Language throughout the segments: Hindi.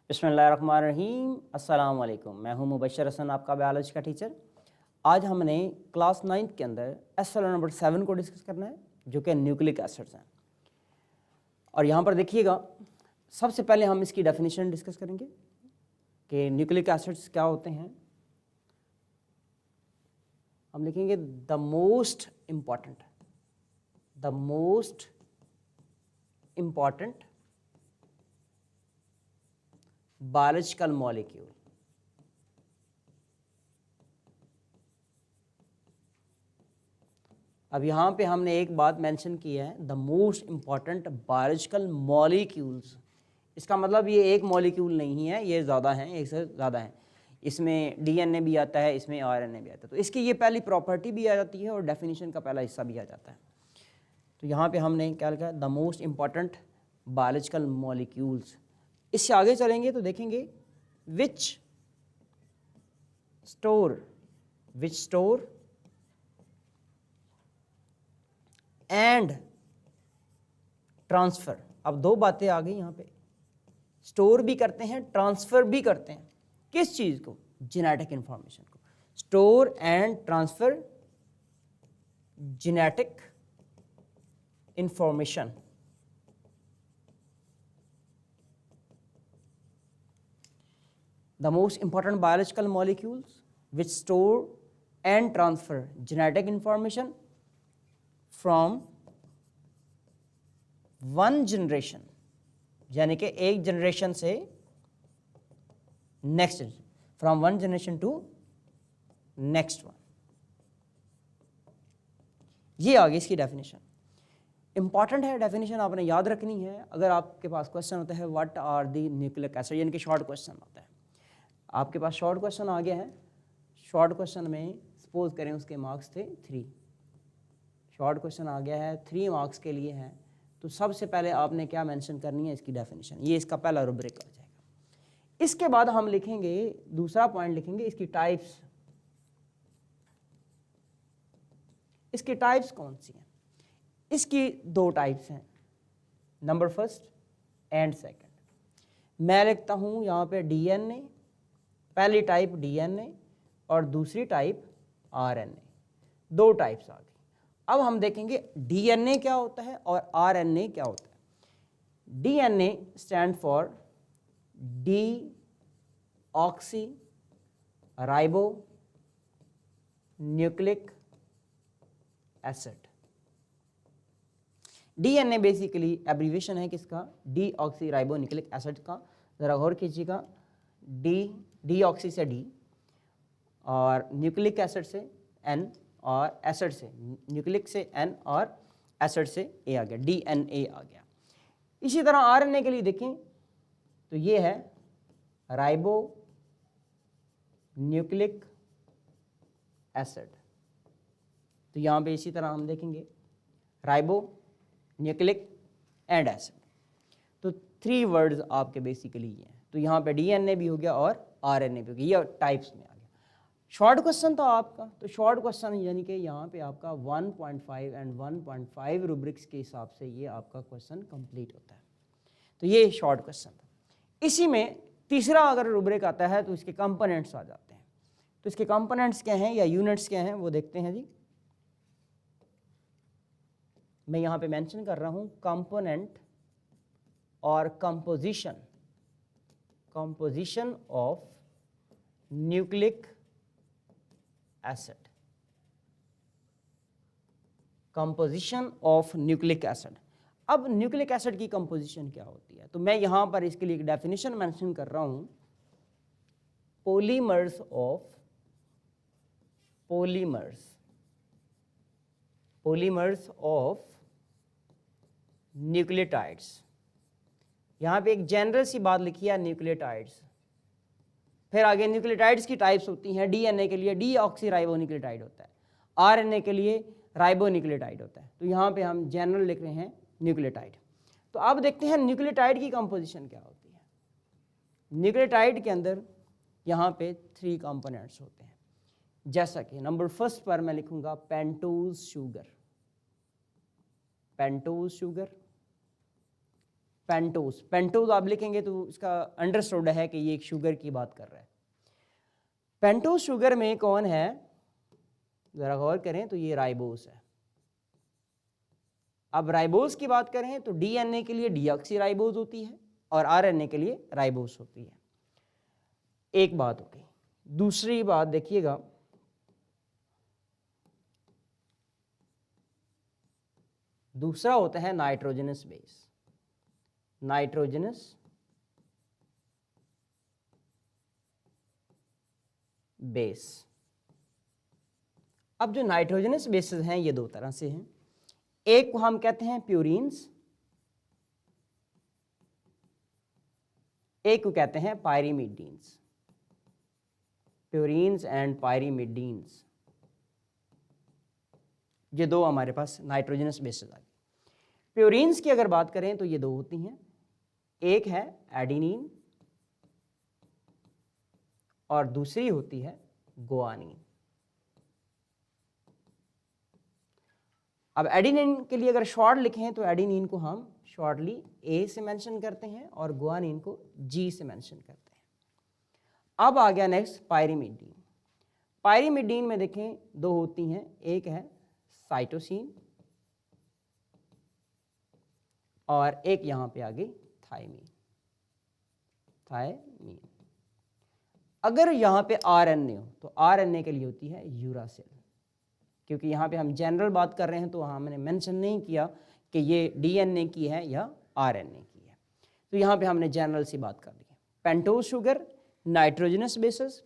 बिस्मिल्लाहिर्रहमानिर्रहीम। अस्सलाम वालेकुम। मैं हूं मुबशर हसन, आपका बायोलॉजी का टीचर। आज हमने क्लास 9th के अंदर एसएल नंबर 7 को डिस्कस करना है, जो कि न्यूक्लिक एसिड्स हैं। और यहाँ पर देखिएगा, सबसे पहले हम इसकी डेफिनेशन डिस्कस करेंगे कि न्यूक्लिक एसिड्स क्या होते हैं। हम लिखेंगे the most important biological molecule. अब यहाँ पे हमने एक बात मेंशन की है, the most important biological molecules. इसका मतलब ये एक मॉलिक्यूल नहीं है, ये ज़्यादा हैं, एक से ज़्यादा हैं। इसमें डीएनए भी आता है, इसमें आरएनए भी आता है। तो इसकी ये पहली प्रॉपर्टी भी आ जाती है और डेफिनेशन का पहला हिस्सा भी आ जाता है। तो यहाँ पे हमने क्या लिखा है, the most important biological molecules. इससे आगे चलेंगे तो देखेंगे विच स्टोर एंड ट्रांसफर। अब दो बातें आ गई यहाँ पे, स्टोर भी करते हैं, ट्रांसफर भी करते हैं। किस चीज को? जेनेटिक इंफॉर्मेशन को। Store and transfer genetic information. The most important biological molecules which store and transfer genetic information from one generation, यानी कि एक जनरेशन से next, from one generation to next one. ये आ गई इसकी डेफिनेशन। इंपॉर्टेंट है डेफिनेशन, आपने याद रखनी है। अगर आपके पास क्वेश्चन होता है what are the nucleic acid, यानी कि शॉर्ट क्वेश्चन होता है, आपके पास शॉर्ट क्वेश्चन आ गया है। शॉर्ट क्वेश्चन में सपोज करें उसके मार्क्स थे 3, शॉर्ट क्वेश्चन आ गया है 3 मार्क्स के लिए है, तो सबसे पहले आपने क्या मेंशन करनी है? इसकी डेफिनेशन। ये इसका पहला रुब्रिक आ जाएगा। इसके बाद हम लिखेंगे, दूसरा पॉइंट लिखेंगे, इसकी टाइप्स। इसकी टाइप्स कौन सी हैं? इसकी 2 टाइप्स हैं, नंबर फर्स्ट एंड सेकंड। मैं लिखता हूं यहां पे डीएनए, पहली टाइप डीएनए और दूसरी टाइप आरएनए। 2 टाइप्स आ गई। अब हम देखेंगे डीएनए क्या होता है और आरएनए क्या होता है। DNA stand for D oxy ribo nucleic acid. DNA basically abbreviation है किसका? D oxy ribo nucleic acid का। जरा गौर कीजिएगा, डी ऑक्सी से डी और न्यूक्लिक एसिड से एन और एसिड से, न्यूक्लिक से एन और एसिड से ए आ गया, डीएनए आ गया। इसी तरह आरएनए के लिए देखें तो ये है राइबो न्यूक्लिक एसिड। तो यहाँ पे इसी तरह हम देखेंगे राइबो न्यूक्लिक एंड एसिड। तो 3 वर्ड्स आपके बेसिकली ये हैं। तो यहाँ पे डीएनए भी हो गया और आरएनए भी हो गया, ये टाइप्स में आ गया। शॉर्ट क्वेश्चन था आपका, तो शॉर्ट क्वेश्चन यानी कि यहाँ पे आपका 1.5 एंड 1.5 रुब्रिक्स के हिसाब से ये आपका क्वेश्चन कंप्लीट होता है। तो ये शॉर्ट क्वेश्चन था। इसी में तीसरा अगर रुब्रिक आता है तो इसके कंपोनेंट्स आ जाते हैं। तो इसके कंपोनेंट्स क्या हैं या यूनिट्स क्या हैं वो देखते हैं जी। मैं यहाँ पे मेंशन कर रहा हूँ कंपोनेंट और composition of nucleic acid. Composition of nucleic acid. अब न्यूक्लिक एसिड की कंपोजिशन क्या होती है? तो मैं यहां पर इसके लिए एक डेफिनेशन मेंशन कर रहा हूं, पॉलीमर्स ऑफ न्यूक्लियोटाइड्स। यहां पे एक जनरल सी बात लिखी है, न्यूक्लियोटाइड्स। फिर आगे न्यूक्लियोटाइड्स की टाइप्स होती हैं। डीएनए के लिए डी ऑक्सी राइबो न्यूक्लियोटाइड होता है, आरएनए के लिए राइबो न्यूक्लियोटाइड होता है। तो यहाँ पे हम जनरल लिख रहे हैं न्यूक्लियोटाइड। तो अब देखते हैं न्यूक्लियोटाइड की कंपोजिशन क्या होती है। न्यूक्लियोटाइड के अंदर यहाँ पे 3 कंपोनेंट्स होते हैं, जैसा कि नंबर फर्स्ट पर मैं लिखूंगा पेंटोज शुगर। पेंटोज, पेंटोज आप लिखेंगे तो इसका अंडरस्टूड है कि ये एक शुगर की बात कर रहा है। पेंटोज शुगर में कौन है, जरा गौर करें तो ये राइबोस है। अब राइबोस की बात करें तो डीएनए के लिए डीऑक्सीराइबोस होती है और आरएनए के लिए राइबोस होती है। एक बात हो गई। दूसरी बात देखिएगा, दूसरा होता है नाइट्रोजनस बेस। Nitrogenous base. अब जो नाइट्रोजनस बेसेस हैं ये दो तरह से हैं। एक को हम कहते हैं प्यूरीन्स, एक को कहते हैं पायरीमिडीन्स। प्यूरीन्स एंड पायरीमिडीन्स, ये दो हमारे पास नाइट्रोजनस बेसेस आ गए। प्यूरीन्स की अगर बात करें तो ये दो होती हैं, एक है एडेनिन और दूसरी होती है गुआनिन। अब एडेनिन के लिए अगर शॉर्ट लिखें तो एडेनिन को हम शॉर्टली ए से मेंशन करते हैं और गुआनिन को जी से मेंशन करते हैं। अब आ गया नेक्स्ट पायरीमिडीन। पायरीमिडीन में देखें दो होती हैं, एक है साइटोसिन और एक यहां पे आ गई थायमीन। थायमीन अगर यहां पे आरएनए हो तो आरएनए के लिए होती है यूरासिल। क्योंकि यहाँ पे हम जनरल बात कर रहे हैं तो हमने मेंशन नहीं किया कि ये डीएनए की है या आरएनए की है, तो यहाँ पे हमने जनरल सी बात कर ली है। Pentose sugar nitrogenous bases.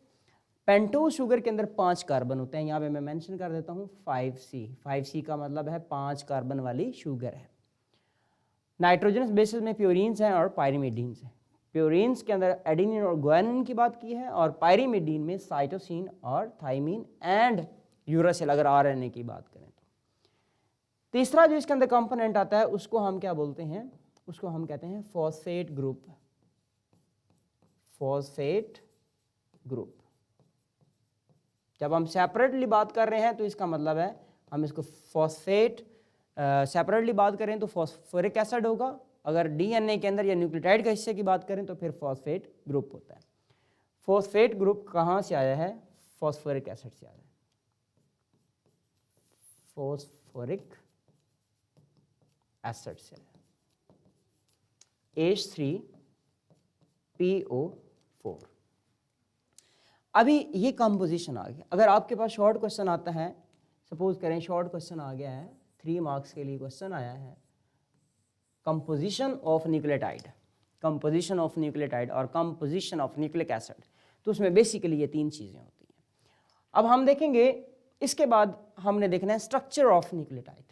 Pentose sugar के अंदर 5 कार्बन होते हैं, यहाँ पे मैं मेंशन कर देता हूँ 5C। 5C का मतलब है 5 कार्बन वाली शुगर है। नाइट्रोजनस बेसिस में प्यूरीन्स हैं और पायरीमिडीन्स हैं। प्यूरीन्स के अंदर एडेनिन और गुआनिन की बात की है और पायरीमिडीन में साइटोसिन और थायमीन एंड यूरासिल अगर आरएनए की बात करें तो। तीसरा जो इसके अंदर कंपोनेंट आता है उसको हम क्या बोलते हैं, उसको हम कहते हैं फॉस्फेट ग्रुप। Phosphate group. जब हम सेपरेटली बात कर रहे हैं तो इसका मतलब है हम इसको फॉस्फेट सेपरेटली बात करें तो फॉस्फोरिक एसिड होगा, अगर डीएनए के अंदर या न्यूक्लियोटाइड के हिस्से की बात करें तो फिर फॉस्फेट ग्रुप होता है। फॉस्फेट ग्रुप कहाँ से आया है, फॉस्फोरिक एसिड से आया है। फॉस्फोरिक एसिड से H3PO4। अभी ये कंपोजिशन आ गया। अगर आपके पास शॉर्ट क्वेश्चन आता है, सपोज करें शॉर्ट क्वेश्चन आ गया है, 3 मार्क्स के लिए क्वेश्चन आया है, composition of nucleotide, composition of nucleotide और कंपोजिशन ऑफ न्यूक्लिक एसिड, तो उसमें बेसिकली ये 3 चीज़ें होती हैं। अब हम देखेंगे, इसके बाद हमने देखना है structure of nucleotide.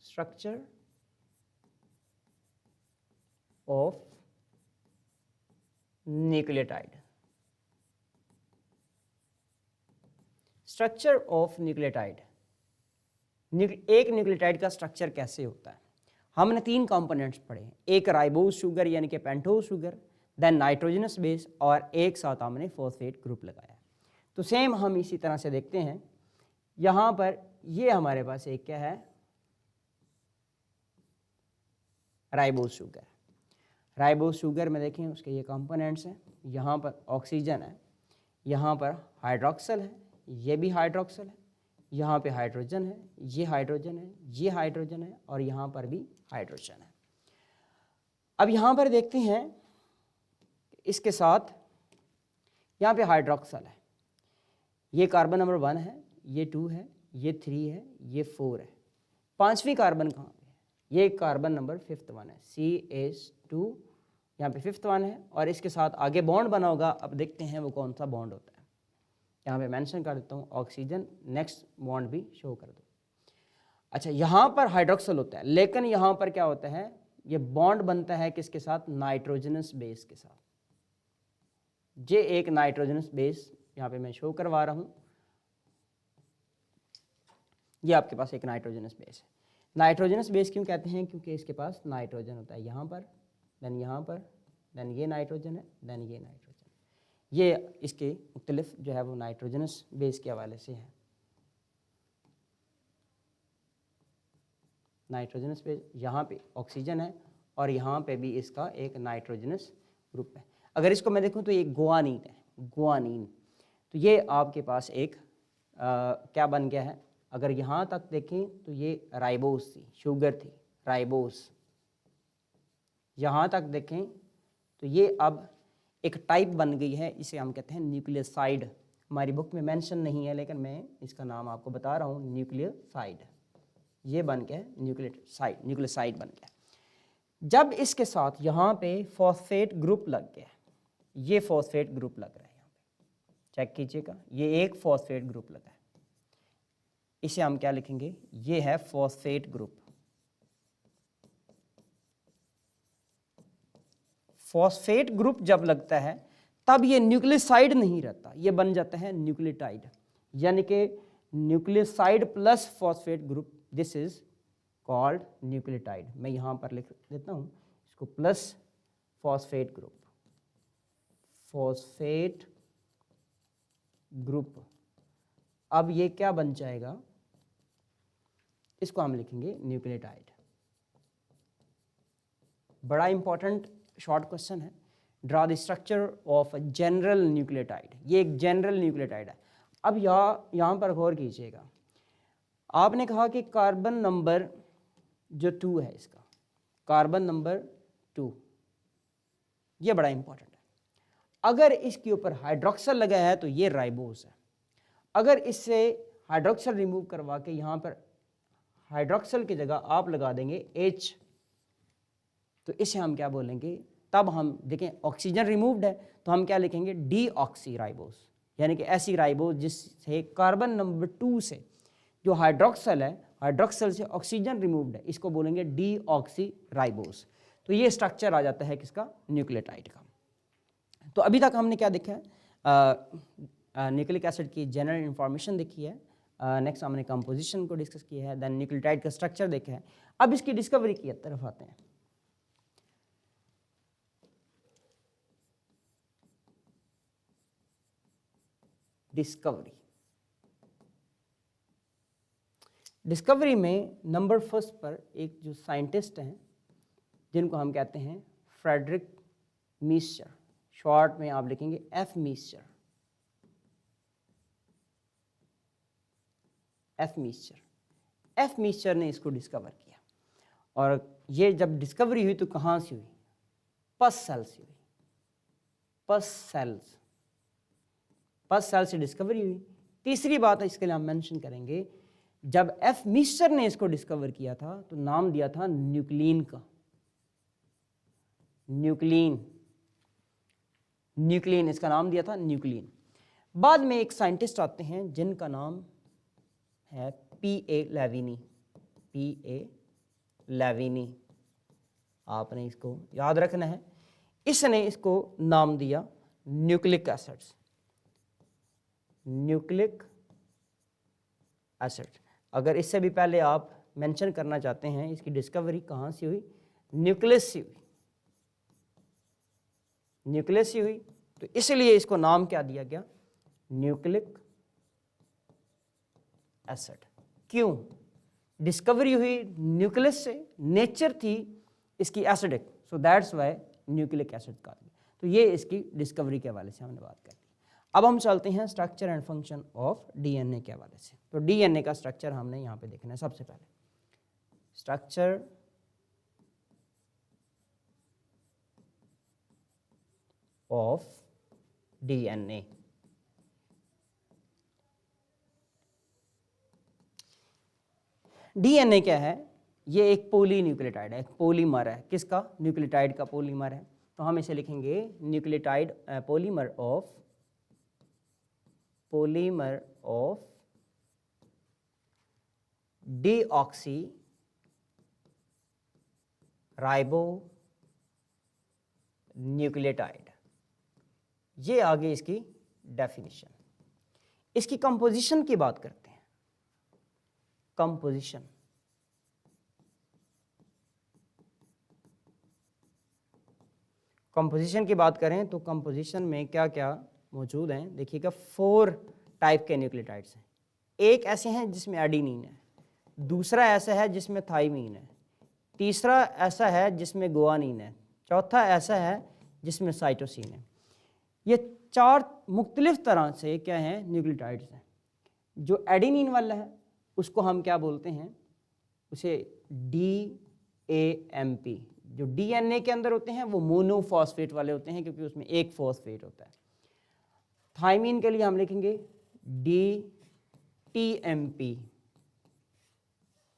Structure of nucleotide. Structure of nucleotide, एक न्यूक्लियोटाइड का स्ट्रक्चर कैसे होता है। हमने 3 कंपोनेंट्स पढ़े हैं, एक राइबोज शुगर यानी कि pentose sugar, then nitrogenous base और एक साथ हमने फॉस्फेट ग्रुप लगाया। तो सेम हम इसी तरह से देखते हैं, यहाँ पर ये हमारे पास एक क्या है, राइबोज शुगर। राइबोज शुगर में देखें उसके ये कंपोनेंट्स हैं, यहाँ पर ऑक्सीजन है, यहाँ पर हाइड्रोक्सल है, ये भी हाइड्रोक्सल है, यहाँ पे हाइड्रोजन है, ये हाइड्रोजन है, ये हाइड्रोजन है और यहाँ पर भी हाइड्रोजन है। अब यहाँ पर देखते हैं इसके साथ यहाँ पे हाइड्रोक्सल है, ये कार्बन नंबर 1 है, ये 2 है, ये 3 है, ये 4 है। 5वीं कार्बन कहाँ पे है, ये कार्बन नंबर 5th 1 है, CH2 यहाँ पे 5th 1 है और इसके साथ आगे बॉन्ड बना होगा। अब देखते हैं वो कौन सा बॉन्ड होता है, यहाँ पे मेंशन कर देता हूँ ऑक्सीजन, नेक्स्ट बॉन्ड भी शो कर दो। अच्छा, यहाँ पर हाइड्रोक्सल होता है, लेकिन यहाँ पर क्या होता है, ये बॉन्ड बनता है किसके साथ, नाइट्रोजनस बेस के साथ। ये एक नाइट्रोजनस बेस यहाँ पे मैं शो करवा रहा हूँ, ये आपके पास एक नाइट्रोजनस बेस है। नाइट्रोजनस बेस क्यों कहते हैं, क्योंकि इसके पास नाइट्रोजन होता है यहाँ पर, देन यहाँ पर, देन ये नाइट्रोजन है, देन ये नाइट्रोजन। ये इसके मुख्तलिफ जो है वो नाइट्रोजनस बेस के हवाले से है। नाइट्रोजनस बेस, यहाँ पे ऑक्सीजन है और यहाँ पे भी इसका एक नाइट्रोजनस ग्रुप है। अगर इसको मैं देखूँ तो ये गुआनीन है, गुआनीन। तो ये आपके पास एक क्या बन गया है, अगर यहाँ तक देखें तो ये राइबोस थी, शुगर थी, राइबोस। यहाँ तक देखें तो ये अब एक टाइप बन गई है, इसे हम कहते हैं न्यूक्लियोसाइड। हमारी बुक में मेंशन नहीं है लेकिन मैं इसका नाम आपको बता रहा हूँ, न्यूक्लियोसाइड। ये बन गया न्यूक्लियोसाइड, न्यूक्लियोसाइड बन गया। जब इसके साथ यहाँ पे फॉस्फेट ग्रुप लग गया, ये फॉस्फेट ग्रुप लग रहा है, यहाँ पे चेक कीजिएगा, ये एक फॉस्फेट ग्रुप लगा है, इसे हम क्या लिखेंगे, ये है फॉस्फेट ग्रुप। फॉस्फेट ग्रुप जब लगता है तब ये न्यूक्लियोसाइड नहीं रहता, ये बन जाता है न्यूक्लियोटाइड, यानी कि nucleoside plus phosphate group, this is called nucleotide. मैं यहाँ पर लिख देता हूँ इसको, plus phosphate group, phosphate group. अब ये क्या बन जाएगा, इसको हम लिखेंगे न्यूक्लियोटाइड। बड़ा इंपॉर्टेंट शॉर्ट क्वेश्चन है, draw the structure of a general nucleotide. ये एक जनरल न्यूक्लियोटाइड है। अब यहाँ पर गौर कीजिएगा, आपने कहा कि कार्बन नंबर जो 2 है, इसका कार्बन नंबर 2, ये बड़ा इंपॉर्टेंट है। अगर इसके ऊपर हाइड्रोक्सल लगा है तो ये राइबोस है। अगर इससे हाइड्रोक्सल रिमूव करवा के यहाँ पर हाइड्रोक्सल की जगह आप लगा देंगे H, तो इसे हम क्या बोलेंगे, तब हम देखें ऑक्सीजन रिमूव्ड है तो हम क्या लिखेंगे, डीऑक्सी राइबोस, यानी कि ऐसी राइबोस जिससे कार्बन नंबर 2 से जो हाइड्रोक्सल है, हाइड्रोक्सल से ऑक्सीजन रिमूव्ड है, इसको बोलेंगे डीऑक्सी राइबोस। तो ये स्ट्रक्चर आ जाता है किसका, न्यूक्लियोटाइड का। तो अभी तक हमने क्या देखा है, न्यूक्लिक एसिड की जनरल इंफॉर्मेशन देखी है, नेक्स्ट हमने कंपोजिशन को डिस्कस किया है, देन न्यूक्लियोटाइड का स्ट्रक्चर देखा है। अब इसकी डिस्कवरी की तरफ आते हैं। डिस्कवरी में नंबर फर्स्ट पर एक जो साइंटिस्ट हैं जिनको हम कहते हैं फ्रेडरिक मीस्चर, शॉर्ट में आप लिखेंगे एफ मीस्चर। एफ मीस्चर ने इसको डिस्कवर किया, और ये जब डिस्कवरी हुई तो कहाँ से हुई, पस सेल से हुई, पस सेल से डिस्कवरी हुई। तीसरी बात है इसके लिए हम मेंशन करेंगे, जब एफ मीस्चर ने इसको डिस्कवर किया था तो नाम दिया था न्यूक्लिन का, न्यूक्लिन इसका नाम दिया था न्यूक्लिन। बाद में एक साइंटिस्ट आते हैं जिनका नाम है P.A. लेविनी, आपने इसको याद रखना है। इसने इसको नाम दिया न्यूक्लिक एसिड। अगर इससे भी पहले आप मेंशन करना चाहते हैं इसकी डिस्कवरी कहाँ से हुई, न्यूक्लियस से हुई, तो इसलिए इसको नाम क्या दिया गया, न्यूक्लिक एसिड। क्यों, डिस्कवरी हुई न्यूक्लियस से, नेचर थी इसकी acidic, so that's why nucleic acid कहा गया। तो ये इसकी डिस्कवरी के हवाले से हमने बात कर ली। अब हम चलते हैं structure and function of DNA के हवाले से। तो डीएनए का स्ट्रक्चर हमने यहाँ पे देखना है। सबसे पहले स्ट्रक्चर ऑफ डीएनए। डीएनए क्या है, ये एक पॉलीन्यूक्लियोटाइड है, एक पॉलीमर है। किसका, न्यूक्लियोटाइड का पॉलीमर है। तो हम इसे लिखेंगे nucleotide polymer of deoxy ribo nucleotide. ये आगे इसकी डेफिनेशन। इसकी कंपोजिशन की बात करते हैं। कंपोजिशन, कंपोजिशन की बात करें तो कंपोजिशन में क्या क्या मौजूद हैं, देखिएगा 4 टाइप के न्यूक्लियोटाइड्स हैं। एक ऐसे हैं जिसमें एडिनिन है, दूसरा ऐसा है जिसमें थाइमीन है, तीसरा ऐसा है जिसमें गुआनिन है, चौथा ऐसा है जिसमें साइटोसिन है। ये 4 मुख्तलिफ तरह से क्या हैं, न्यूक्लियोटाइड्स हैं। जो एडेनिन वाला है उसको हम क्या बोलते हैं, उसे DAMP। जो DNA के अंदर होते हैं वो मोनोफॉस्फेट वाले होते हैं, क्योंकि उसमें एक फॉस्फेट होता है। थाइमीन के लिए हम लिखेंगे DTMP,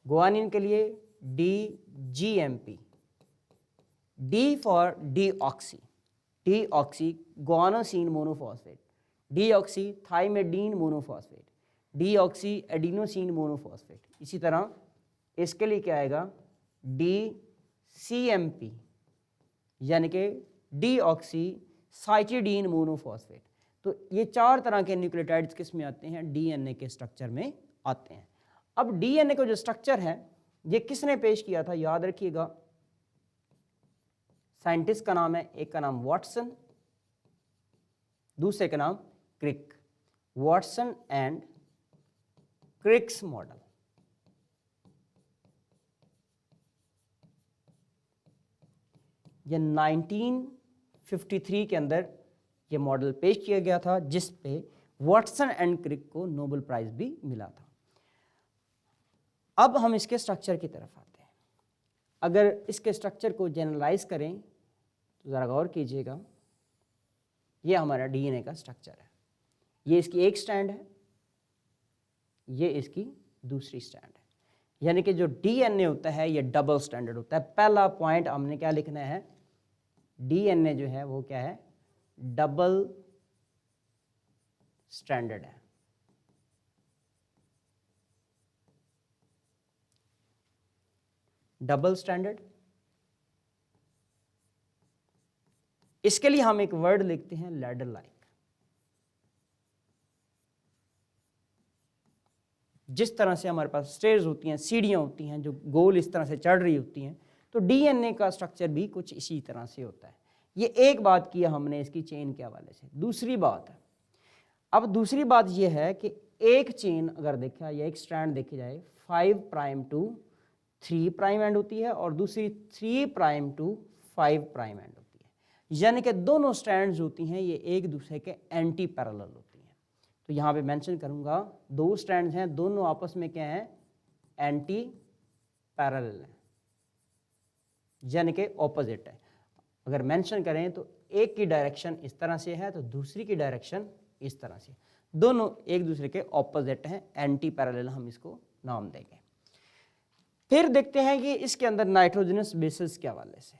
गुआनिन के लिए DGMP, D for deoxy, deoxy guanosine monophosphate, deoxy थाइमेडीन monophosphate, deoxy adenosine monophosphate. इसी तरह इसके लिए क्या आएगा, DCMP यानी कि डीऑक्सी साइटिडीन मोनोफॉस्फेट। तो ये 4 तरह के न्यूक्लियोटाइड्स किस में आते हैं, DNA के स्ट्रक्चर में आते हैं। अब DNA का जो स्ट्रक्चर है ये किसने पेश किया था, याद रखिएगा, साइंटिस्ट का नाम है, एक का नाम वाटसन, दूसरे का नाम क्रिक, वाटसन एंड क्रिक्स मॉडल। ये 1953 के अंदर ये मॉडल पेश किया गया था, जिस पे वाटसन एंड क्रिक को नोबेल प्राइज भी मिला था। अब हम इसके स्ट्रक्चर की तरफ आते हैं। अगर इसके स्ट्रक्चर को जनरलाइज करें तो ज़रा गौर कीजिएगा, ये हमारा DNA का स्ट्रक्चर है। ये इसकी एक स्ट्रैंड है, ये इसकी दूसरी स्ट्रैंड है। यानी कि जो DNA होता है ये डबल स्टैंडर्ड होता है। पहला पॉइंट हमने क्या लिखना है, DNA जो है वो क्या है, डबल स्टैंडर्ड है। डबल स्टैंडर्ड, इसके लिए हम एक वर्ड लिखते हैं लैडर लाइक। जिस तरह से हमारे पास स्टेयर्स होती हैं, सीढ़ियां होती हैं जो गोल इस तरह से चढ़ रही होती हैं, तो DNA का स्ट्रक्चर भी कुछ इसी तरह से होता है। ये एक बात की हमने इसकी चेन के हवाले से। दूसरी बात है, अब दूसरी बात यह है कि एक चेन अगर देखा या एक स्ट्रैंड देखी जाए 5 प्राइम टू 3 प्राइम एंड होती है और दूसरी 3 प्राइम टू 5 प्राइम एंड होती है। यानी कि दोनों स्ट्रैंड्स होती हैं ये एक दूसरे के एंटी पैरेलल होती हैं। तो यहाँ पे मेंशन करूँगा 2 स्ट्रैंड्स हैं, दोनों आपस में क्या हैं, एंटी पैरेलल है, यानी कि ऑपोजिट है। अगर मेंशन करें तो एक की डायरेक्शन इस तरह से है तो दूसरी की डायरेक्शन इस तरह से, दोनों एक दूसरे के ऑपोजिट हैं, एंटी पैरेलल हम इसको नाम देंगे। फिर देखते हैं कि इसके अंदर नाइट्रोजनस बेसिस के हवाले से।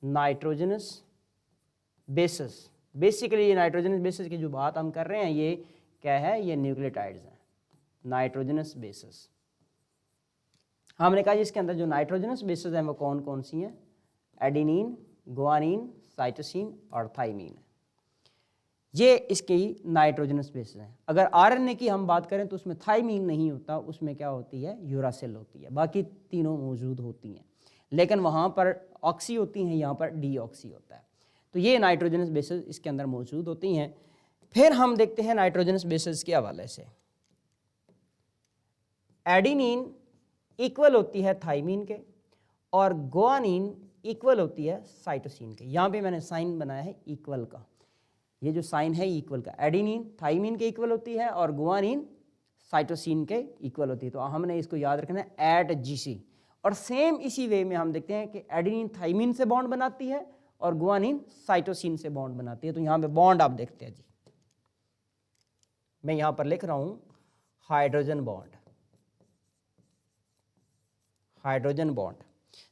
नाइट्रोजनस बेसिस, बेसिकली ये नाइट्रोजनस बेसिस की जो बात हम कर रहे हैं ये क्या है, ये न्यूक्लियोटाइड्स हैं, नाइट्रोजनस बेसिस। हमने कहा इसके अंदर जो नाइट्रोजनस बेसिस हैं वो कौन कौन सी हैं, एडेनिन, गुआनिन, साइटोसिन और थाइमीन। ये इसकी नाइट्रोजनस बेसिस हैं। अगर RNA की हम बात करें तो उसमें थाइमीन नहीं होता, उसमें क्या होती है, यूरासिल होती है। बाकी तीनों मौजूद होती हैं, लेकिन वहाँ पर ऑक्सी होती हैं, यहाँ पर डीऑक्सी होता है। तो ये नाइट्रोजनस बेसिस इसके अंदर मौजूद होती हैं। फिर हम देखते हैं नाइट्रोजनस बेसिस के हवाले से। एडेनिन इक्वल होती है थाइमीन के और गुआनिन इक्वल होती है साइटोसिन के। यहाँ पे मैंने साइन बनाया है इक्वल का, ये जो साइन है इक्वल का। एडेनिन थाइमीन के इक्वल होती है और गुआनिन साइटोसिन के इक्वल होती है। तो हमने इसको याद रखना है @GC। और सेम इसी वे में हम देखते हैं कि एडेनिन थाइमीन से बॉन्ड बनाती है और गुआनिन साइटोसिन से बॉन्ड बनाती है। तो यहाँ पे बॉन्ड आप देखते हैं जी, मैं यहाँ पर लिख रहा हूँ हाइड्रोजन बॉन्ड, हाइड्रोजन बॉन्ड।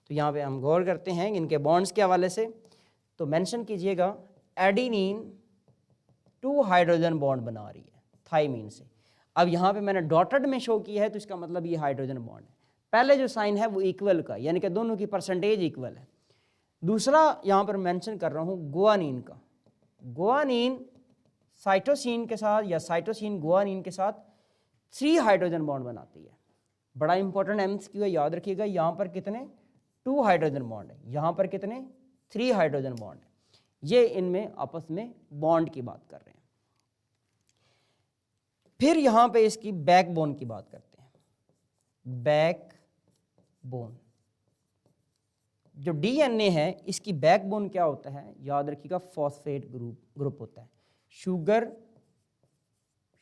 तो यहाँ पे हम गौर करते हैं इनके बॉन्ड्स के हवाले से। तो मेंशन कीजिएगा एडेनिन 2 हाइड्रोजन बॉन्ड बना रही है थाइमीन से। अब यहाँ पे मैंने डॉटेड में शो किया है तो इसका मतलब ये हाइड्रोजन बॉन्ड है। पहले जो साइन है वो इक्वल का, यानी कि दोनों की परसेंटेज इक्वल है। दूसरा यहाँ पर मेंशन कर रहा हूँ गुआनिन का। गुआनिन साइटोसिन के साथ या साइटोसिन गुआनिन के साथ 3 हाइड्रोजन बॉन्ड बनाती है। बड़ा इंपॉर्टेंट MCQ है, याद रखिएगा। यहाँ पर कितने 2 हाइड्रोजन बॉन्ड है, यहाँ पर कितने 3 हाइड्रोजन बॉन्ड है। ये इनमें आपस में बॉन्ड की बात कर रहे हैं। फिर यहाँ पे इसकी बैकबोन की बात करते हैं। Back bone. जो डीएनए है इसकी बैकबोन क्या होता है, याद रखिएगा फॉस्फेट ग्रुप होता है।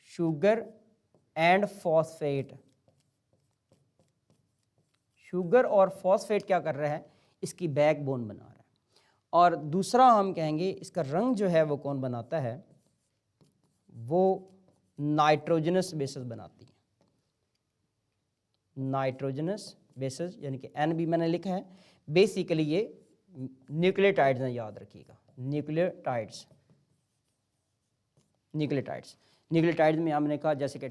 शुगर एंड फॉस्फेट, शुगर और फॉस्फेट क्या कर रहा है, इसकी बैकबोन बना रहा है। और दूसरा हम कहेंगे इसका रंग जो है वो कौन बनाता है, वो नाइट्रोजनस बेसेस बनाती है। नाइट्रोजनस बेसेस यानी कि एन भी मैंने लिखा है, बेसिकली ये न्यूक्लियोटाइड्स हैं, याद रखिएगा न्यूक्लियोटाइड्स। न्यूक्लियोटाइड्स में हमने कहा जैसे कि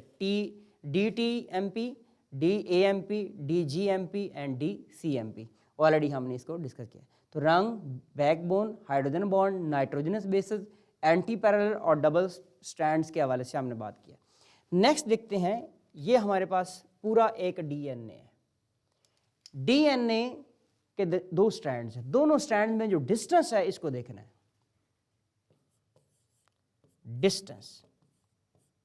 DTMP, DAMP, DGMP and DCMP, already हमने इसको डिस्कस किया। तो रंग, backbone, hydrogen bond, nitrogenous bases, anti parallel और डबल स्ट्रैंड्स के हवाले से हमने बात किया। नेक्स्ट देखते हैं, ये हमारे पास पूरा एक डीएनए है। डीएनए के दो स्ट्रैंड्स हैं, दोनों स्ट्रैंड में जो डिस्टेंस है इसको देखना है। डिस्टेंस,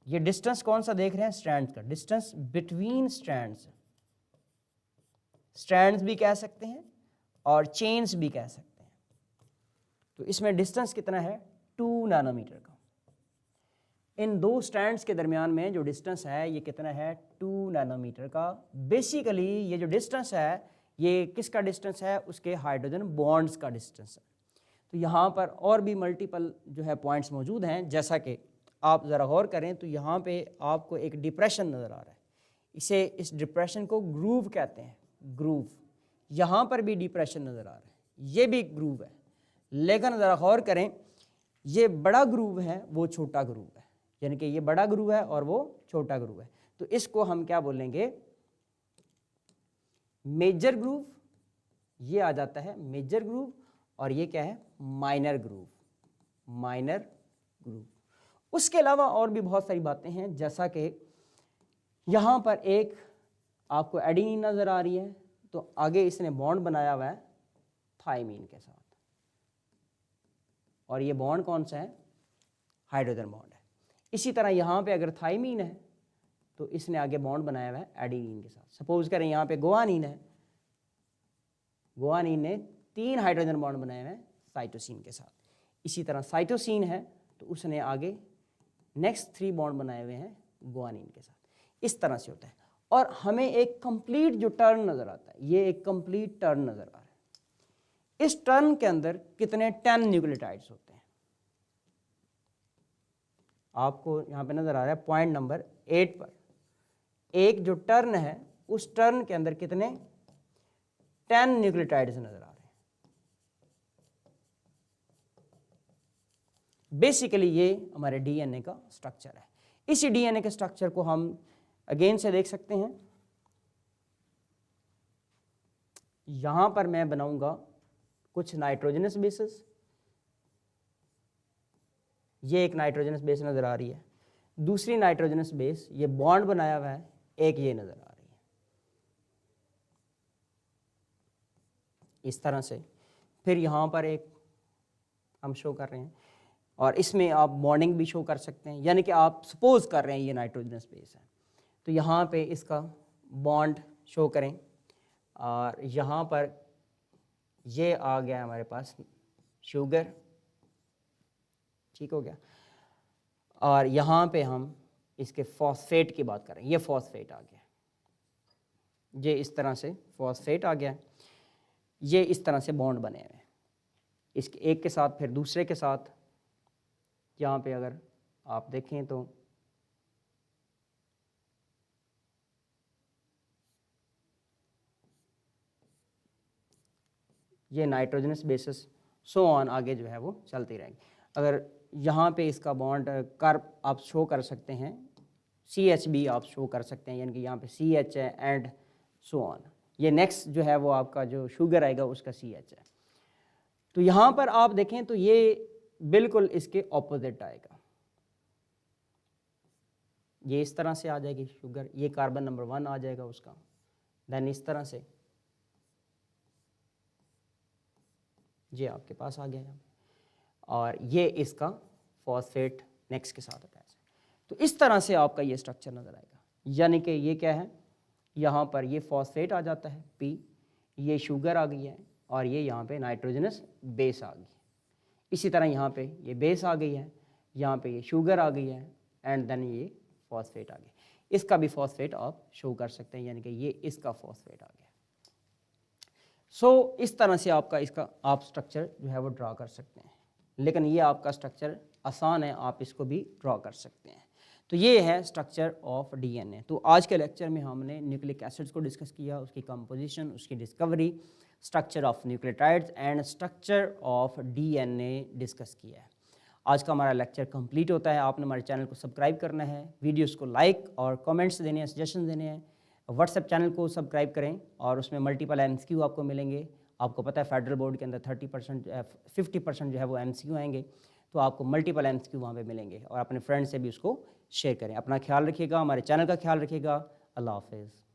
ये डिस्टेंस कौन सा देख रहे हैं, स्ट्रैंड्स का डिस्टेंस बिटवीन स्ट्रैंड्स। स्ट्रैंड्स भी कह सकते हैं और चेन्स भी कह सकते हैं। तो इसमें डिस्टेंस कितना है, 2 नैनोमीटर का। इन दो स्ट्रैंड्स के दरमियान में जो डिस्टेंस है ये कितना है, 2 नैनोमीटर का। बेसिकली ये जो डिस्टेंस है ये किसका डिस्टेंस है, उसके हाइड्रोजन बॉन्ड्स का डिस्टेंस है। तो यहाँ पर और भी मल्टीपल जो है पॉइंट्स मौजूद हैं, जैसा कि आप ज़रा गौर करें तो यहाँ पे आपको एक डिप्रेशन नज़र आ रहा है, इस डिप्रेशन को ग्रूव कहते हैं, ग्रूव। यहाँ पर भी डिप्रेशन नज़र आ रहा है, ये भी ग्रूव है। लेकिन ज़रा गौर करें, ये बड़ा ग्रूव है, वो छोटा ग्रूव है, यानी कि ये बड़ा ग्रूव है और वो छोटा ग्रूव है। तो इसको हम क्या बोलेंगे, मेजर ग्रूव, ये आ जाता है मेजर ग्रूव, और ये क्या है, माइनर ग्रूव, माइनर ग्रूव। उसके अलावा और भी बहुत सारी बातें हैं, जैसा कि यहाँ पर एक आपको एडेनिन नज़र आ रही है, तो आगे इसने बॉन्ड बनाया हुआ है थाइमीन के साथ, और ये बॉन्ड कौन सा है, हाइड्रोजन बॉन्ड है। इसी तरह यहाँ पे अगर थाइमीन है तो इसने आगे बॉन्ड बनाया हुआ है एडेनिन के साथ। सपोज करें यहाँ पे गुआनिन है, गुआनिन ने 3 हाइड्रोजन बॉन्ड बनाए हुए हैं साइटोसिन के साथ। इसी तरह साइटोसिन है तो उसने आगे नेक्स्ट 3 बॉन्ड बनाए हुए हैं गुआनिन के साथ। इस तरह से होता है, और हमें एक कंप्लीट जो टर्न नज़र आता है, ये एक कंप्लीट टर्न नज़र आ रहा है। इस टर्न के अंदर कितने 10 न्यूक्लियोटाइड्स होते हैं, आपको यहाँ पे नज़र आ रहा है पॉइंट नंबर 8 पर। एक जो टर्न है उस टर्न के अंदर कितने 10 न्यूक्लियोटाइड्स नज़र आ रहे हैं। बेसिकली ये हमारे डीएनए का स्ट्रक्चर है। इसी डीएनए के स्ट्रक्चर को हम अगेन से देख सकते हैं। यहां पर मैं बनाऊंगा कुछ नाइट्रोजनस बेसेस, ये एक नाइट्रोजनस बेस नज़र आ रही है, दूसरी नाइट्रोजनस बेस ये बॉन्ड बनाया हुआ है, एक ये नज़र आ रही है। इस तरह से फिर यहाँ पर एक हम शो कर रहे हैं, और इसमें आप बॉन्डिंग भी शो कर सकते हैं, यानी कि आप सपोज कर रहे हैं ये नाइट्रोजनस बेस है, तो यहाँ पे इसका बॉन्ड शो करें, और यहाँ पर ये आ गया हमारे पास शुगर, ठीक हो गया। और यहाँ पे हम इसके फॉस्फेट की बात करें, ये फॉस्फेट आ गया, ये इस तरह से फॉस्फेट आ गया, ये इस तरह से बॉन्ड बने हुए हैं, इसके एक के साथ फिर दूसरे के साथ। यहाँ पे अगर आप देखें तो ये नाइट्रोजनस बेसिस सो ऑन आगे जो है वो चलती रहेगी। अगर यहाँ पे इसका बॉन्ड कर्व आप शो कर सकते हैं, CH भी आप शो कर सकते हैं, यानी कि यहाँ पे CH है एंड सो ऑन। ये नेक्स्ट जो है वो आपका जो शुगर आएगा उसका CH है। तो यहाँ पर आप देखें तो ये बिल्कुल इसके ऑपोजिट आएगा, ये इस तरह से आ जाएगी शुगर, ये कार्बन नंबर 1 आ जाएगा उसका, देन इस तरह से ये आपके पास आ गया यहाँ, और ये इसका फॉस्फेट नेक्स्ट के साथ अटैच है। तो इस तरह से आपका ये स्ट्रक्चर नज़र आएगा, यानी कि ये क्या है, यहाँ पर ये फॉस्फेट आ जाता है P, ये शुगर आ गई है और ये यहाँ पे नाइट्रोजनस बेस आ गई है। इसी तरह यहाँ पे ये बेस आ गई है, यहाँ पे ये शुगर आ गई है एंड देन ये फॉस्फेट आ गया। इसका भी फॉस्फेट आप शो कर सकते हैं, यानी कि ये इसका फॉस्फेट आ गया। सो इस तरह से आपका इसका आप स्ट्रक्चर जो है वो ड्रा कर सकते हैं, लेकिन ये आपका स्ट्रक्चर आसान है, आप इसको भी ड्रा कर सकते हैं। तो ये है स्ट्रक्चर ऑफ डीएनए। तो आज के लेक्चर में हमने न्यूक्लिक एसिड्स को डिस्कस किया, उसकी कंपोजिशन, उसकी discovery, structure of nucleotides and structure of DNA discuss किया है। आज का हमारा लेक्चर कंप्लीट होता है। आपने हमारे चैनल को सब्सक्राइब करना है, वीडियोस को लाइक और कमेंट्स देने हैं, सजेशन देने हैं। व्हाट्सएप चैनल को सब्सक्राइब करें और उसमें मल्टीपल एमसीक्यू आपको मिलेंगे। आपको पता है फेडरल बोर्ड के अंदर 50% जो है वो एमसीक्यू आएंगे, तो आपको मल्टीपल एमसीक्यू वहाँ पे मिलेंगे। और अपने फ्रेंड से भी उसको शेयर करें। अपना ख्याल रखिएगा, हमारे चैनल का ख्याल रखिएगा। अल्लाह हाफिज़।